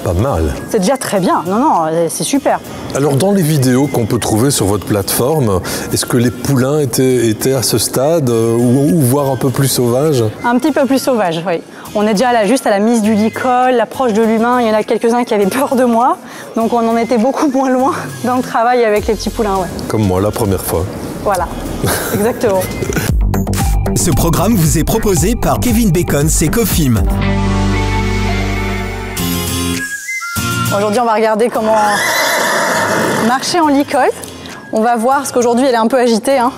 Pas mal. C'est déjà très bien. Non, non, c'est super. Alors dans les vidéos qu'on peut trouver sur votre plateforme, est-ce que les poulains étaient à ce stade ou voire un peu plus sauvages? Un petit peu plus sauvage, oui. On est déjà là, juste à la mise du licol, l'approche de l'humain. Il y en a quelques-uns qui avaient peur de moi. Donc on en était beaucoup moins loin dans le travail avec les petits poulains. Ouais. Comme moi, la première fois. Voilà, exactement. Ce programme vous est proposé par Kevin Bacon et Cofim. Aujourd'hui, on va regarder comment marcher en licol. On va voir, parce qu'aujourd'hui, elle est un peu agitée, hein.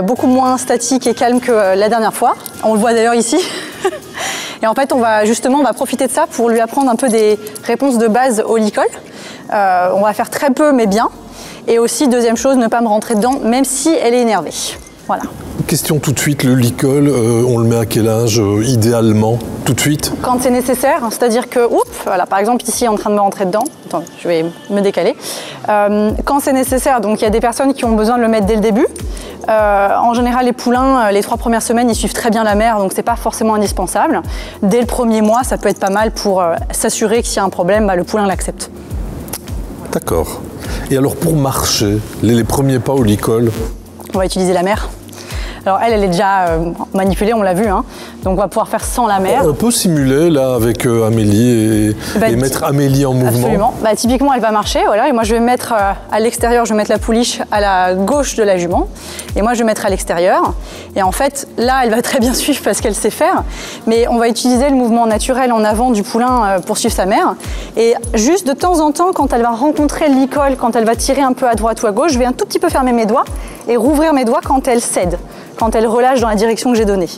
Beaucoup moins statique et calme que la dernière fois. On le voit d'ailleurs ici. Et en fait, on va profiter de ça pour lui apprendre un peu des réponses de base au licol. On va faire très peu, mais bien. Et aussi, deuxième chose, ne pas me rentrer dedans, même si elle est énervée. Voilà. Question tout de suite, le licol, on le met à quel âge idéalement? Tout de suite? Quand c'est nécessaire, c'est-à-dire que, voilà, par exemple ici, en train de me rentrer dedans, attends, je vais me décaler. Quand c'est nécessaire, donc il y a des personnes qui ont besoin de le mettre dès le début. En général, les poulains, les 3 premières semaines, ils suivent très bien la mère, donc c'est pas forcément indispensable. Dès le premier mois, ça peut être pas mal pour s'assurer que s'il y a un problème, le poulain l'accepte. D'accord. Et alors pour marcher, les premiers pas au licol? On va utiliser la mère. Alors elle est déjà manipulée, on l'a vu, hein. Donc on va pouvoir faire sans la mère. On peut simuler là avec Amélie et mettre Amélie en mouvement. Absolument. Typiquement elle va marcher, voilà. Et moi je vais mettre à l'extérieur, je vais mettre la pouliche à la gauche de la jument. Et moi je vais mettre à l'extérieur. Et en fait là elle va très bien suivre parce qu'elle sait faire. Mais on va utiliser le mouvement naturel en avant du poulain pour suivre sa mère. Et juste de temps en temps, quand elle va rencontrer le licol, quand elle va tirer un peu à droite ou à gauche, je vais un tout petit peu fermer mes doigts et rouvrir mes doigts quand elle cède, quand elle relâche dans la direction que j'ai donnée.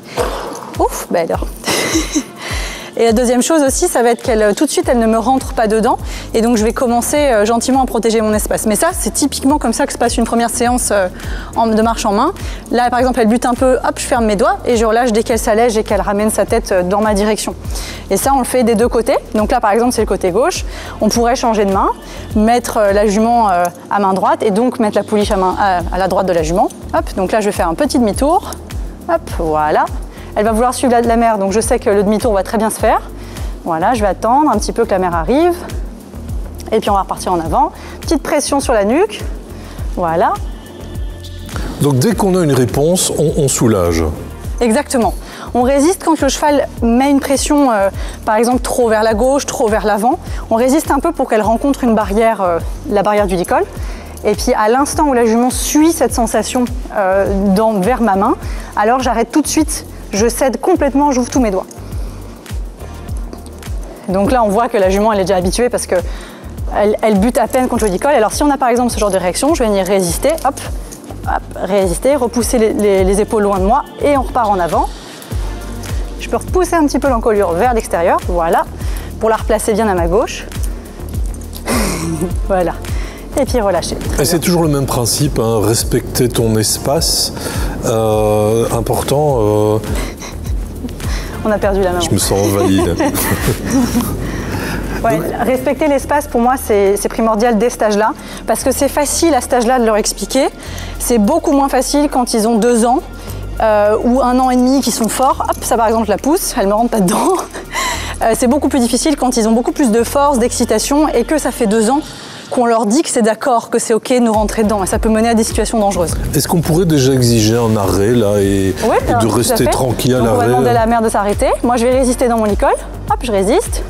Ouf, alors. Et la deuxième chose aussi, ça va être qu'elle, tout de suite, elle ne me rentre pas dedans. Et donc, je vais commencer gentiment à protéger mon espace. Mais ça, c'est typiquement comme ça que se passe une première séance de marche en main. Là, par exemple, elle bute un peu, hop, je ferme mes doigts et je relâche dès qu'elle s'allège et qu'elle ramène sa tête dans ma direction. Et ça, on le fait des deux côtés. Donc là, par exemple, c'est le côté gauche. On pourrait changer de main, mettre la jument à main droite et donc mettre la pouliche à la droite de la jument. Hop, donc là, je vais faire un petit demi-tour. Hop, voilà. Elle va vouloir suivre la mère, donc je sais que le demi-tour va très bien se faire. Voilà, je vais attendre un petit peu que la mère arrive. Et puis on va repartir en avant. Petite pression sur la nuque. Voilà. Donc dès qu'on a une réponse, on soulage. Exactement. On résiste quand le cheval met une pression, par exemple, trop vers la gauche, trop vers l'avant. On résiste un peu pour qu'elle rencontre une barrière, la barrière du licol. Et puis à l'instant où la jument suit cette sensation vers ma main, alors j'arrête tout de suite. Je cède complètement, j'ouvre tous mes doigts. Donc là, on voit que la jument, elle est déjà habituée parce qu'elle bute à peine contre le licol. Alors si on a par exemple ce genre de réaction, je vais venir résister, hop, hop, résister, repousser les épaules loin de moi et on repart en avant. Je peux repousser un petit peu l'encolure vers l'extérieur, voilà, pour la replacer bien à ma gauche. Voilà. Et puis relâcher. Et c'est toujours le même principe, hein, respecter ton espace. Important. On a perdu la main. Je me sens envahi. Ouais, respecter l'espace, pour moi, c'est primordial dès ce âge-là, parce que c'est facile à cet âge-là de leur expliquer. C'est beaucoup moins facile quand ils ont 2 ans ou 1 an et demi qui sont forts. Hop, ça par exemple, je la pousse, elle ne me rentre pas dedans. C'est beaucoup plus difficile quand ils ont beaucoup plus de force, d'excitation et que ça fait 2 ans qu'on leur dit que c'est d'accord, que c'est ok de nous rentrer dedans. Et ça peut mener à des situations dangereuses. Est-ce qu'on pourrait déjà exiger un arrêt là et de rester tranquille à l'arrêt? On va demander à la mère de s'arrêter. Moi, je vais résister dans mon licol. Hop, je résiste.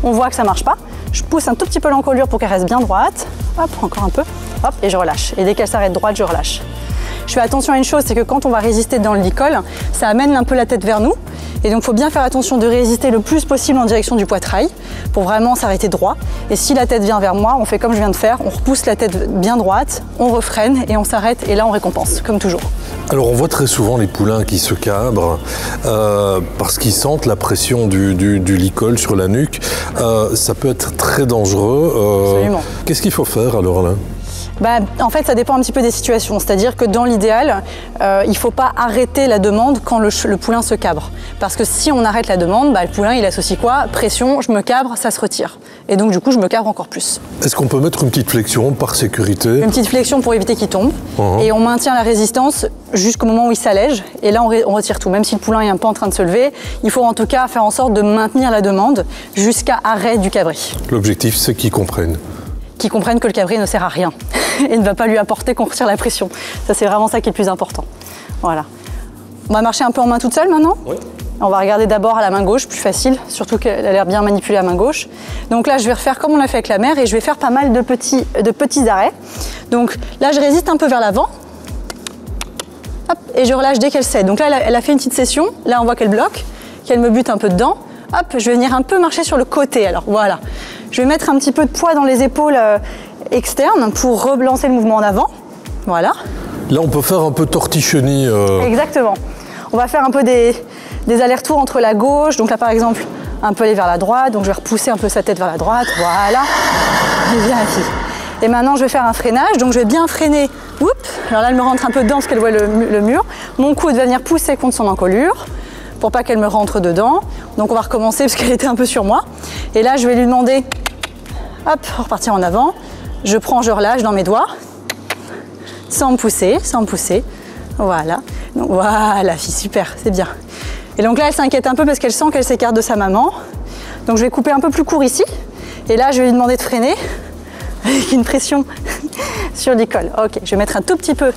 On voit que ça marche pas. Je pousse un tout petit peu l'encolure pour qu'elle reste bien droite. Hop, encore un peu. Hop, et je relâche. Et dès qu'elle s'arrête droite, je relâche. Je fais attention à une chose, c'est que quand on va résister dans le licol, ça amène un peu la tête vers nous. Et donc, il faut bien faire attention de résister le plus possible en direction du poitrail pour vraiment s'arrêter droit. Et si la tête vient vers moi, on fait comme je viens de faire, on repousse la tête bien droite, on refreine et on s'arrête. Et là, on récompense, comme toujours. Alors, on voit très souvent les poulains qui se cabrent parce qu'ils sentent la pression du licol sur la nuque. Ça peut être très dangereux. Absolument. Qu'est-ce qu'il faut faire alors là ? En fait, ça dépend un petit peu des situations. C'est-à-dire que dans l'idéal, il ne faut pas arrêter la demande quand le poulain se cabre. Parce que si on arrête la demande, le poulain il associe quoi? Pression, je me cabre, ça se retire. Et donc du coup, je me cabre encore plus. Est-ce qu'on peut mettre une petite flexion par sécurité? Une petite flexion pour éviter qu'il tombe. Et on maintient la résistance jusqu'au moment où il s'allège. Et là, on retire tout. Même si le poulain est un peu en train de se lever, il faut en tout cas faire en sorte de maintenir la demande jusqu'à arrêt du cabri. L'objectif, c'est qu'ils comprennent. Qu'ils comprennent que le cabri ne sert à rien et ne va pas lui apporter qu'on retire la pression. Ça, c'est vraiment ça qui est le plus important. Voilà. On va marcher un peu en main toute seule maintenant. Oui. On va regarder d'abord à la main gauche, plus facile, surtout qu'elle a l'air bien manipulée à main gauche. Donc là, je vais refaire comme on l'a fait avec la mère et je vais faire pas mal de petits arrêts. Donc là, je résiste un peu vers l'avant. Hop, et je relâche dès qu'elle cède. Donc là, elle a fait une petite session. Là, on voit qu'elle bloque, qu'elle me bute un peu dedans. Hop, je vais venir un peu marcher sur le côté. Alors voilà. Je vais mettre un petit peu de poids dans les épaules externes pour relancer le mouvement en avant. Voilà. Là, on peut faire un peu tortichonnie. Exactement. On va faire un peu des allers-retours entre la gauche. Donc là, par exemple, un peu aller vers la droite. Donc je vais repousser un peu sa tête vers la droite. Voilà. Et bien ici. Et maintenant, je vais faire un freinage. Donc je vais bien freiner. Oups. Alors là, elle me rentre un peu dedans parce qu'elle voit le mur. Mon coude va venir pousser contre son encolure pour pas qu'elle me rentre dedans. Donc on va recommencer parce qu'elle était un peu sur moi. Et là, je vais lui demander, hop, repartir en avant. Je prends, je relâche dans mes doigts, sans me pousser, sans me pousser. Voilà. Donc, voilà, fille, super, c'est bien. Et donc là, elle s'inquiète un peu parce qu'elle sent qu'elle s'écarte de sa maman. Donc je vais couper un peu plus court ici. Et là, je vais lui demander de freiner avec une pression sur l'icôle. Ok, je vais mettre un tout petit peu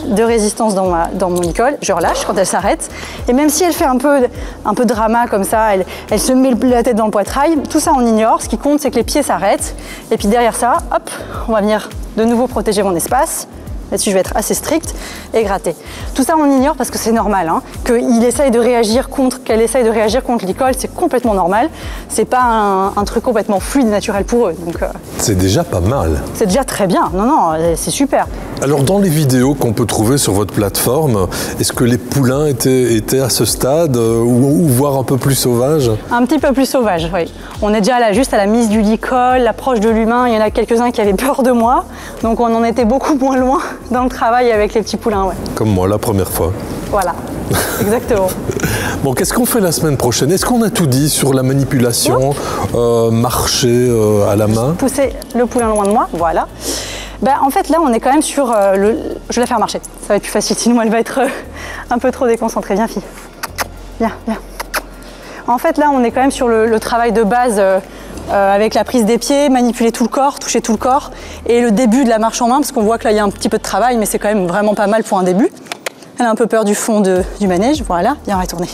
de résistance dans mon icôle, je relâche quand elle s'arrête. Et même si elle fait un peu de drama comme ça, elle se met la tête dans le poitrail, tout ça on ignore. Ce qui compte, c'est que les pieds s'arrêtent. Et puis derrière ça, hop, on va venir de nouveau protéger mon espace. Là-dessus, je vais être assez stricte et gratter. Tout ça, on ignore parce que c'est normal. Hein, qu'elle essaye de réagir contre l'icôle, c'est complètement normal. C'est pas un truc complètement fluide, naturel pour eux. Donc, c'est déjà pas mal. C'est déjà très bien. Non, c'est super. Alors, dans les vidéos qu'on peut trouver sur votre plateforme, est-ce que les poulains étaient à ce stade ou voire un peu plus sauvages? Un petit peu plus sauvages, oui. On est déjà là, juste à la mise du licol, l'approche de l'humain. Il y en a quelques-uns qui avaient peur de moi. Donc, on en était beaucoup moins loin dans le travail avec les petits poulains, ouais. Comme moi, la première fois. Voilà, exactement. Bon, qu'est-ce qu'on fait la semaine prochaine? Est-ce qu'on a tout dit sur la manipulation, marcher à la main? Pousser le poulain loin de moi, voilà. En fait, là, on est quand même sur je vais la faire marcher. Ça va être plus facile, sinon elle va être un peu trop déconcentrée. Viens, fille. Viens, viens. En fait, là, on est quand même sur le travail de base avec la prise des pieds, manipuler tout le corps, toucher tout le corps, et le début de la marche en main, parce qu'on voit que là, il y a un petit peu de travail, mais c'est quand même vraiment pas mal pour un début. Elle a un peu peur du fond du manège, voilà, bien retourner.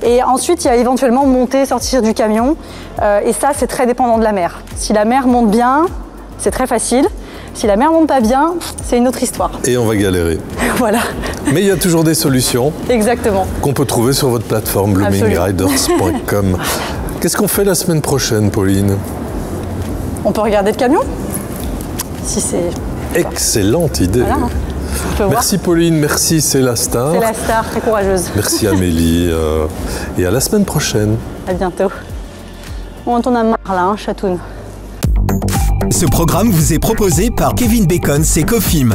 Et ensuite, il y a éventuellement monter, sortir du camion, et ça, c'est très dépendant de la mère. Si la mère monte bien, c'est très facile. Si la mère monte pas bien, c'est une autre histoire. Et on va galérer. Voilà. Mais il y a toujours des solutions. Exactement. Qu'on peut trouver sur votre plateforme bloomingriders.com. Qu'est-ce qu'on fait la semaine prochaine, Pauline? On peut regarder le camion. Si c'est... Excellente idée. Voilà. Merci Pauline, merci, c'est la star. C'est la star, très courageuse. Merci Amélie. Et à la semaine prochaine. À bientôt. On en a marre là, hein, Chatoun. Ce programme vous est proposé par Kevin Bacon et Cofim.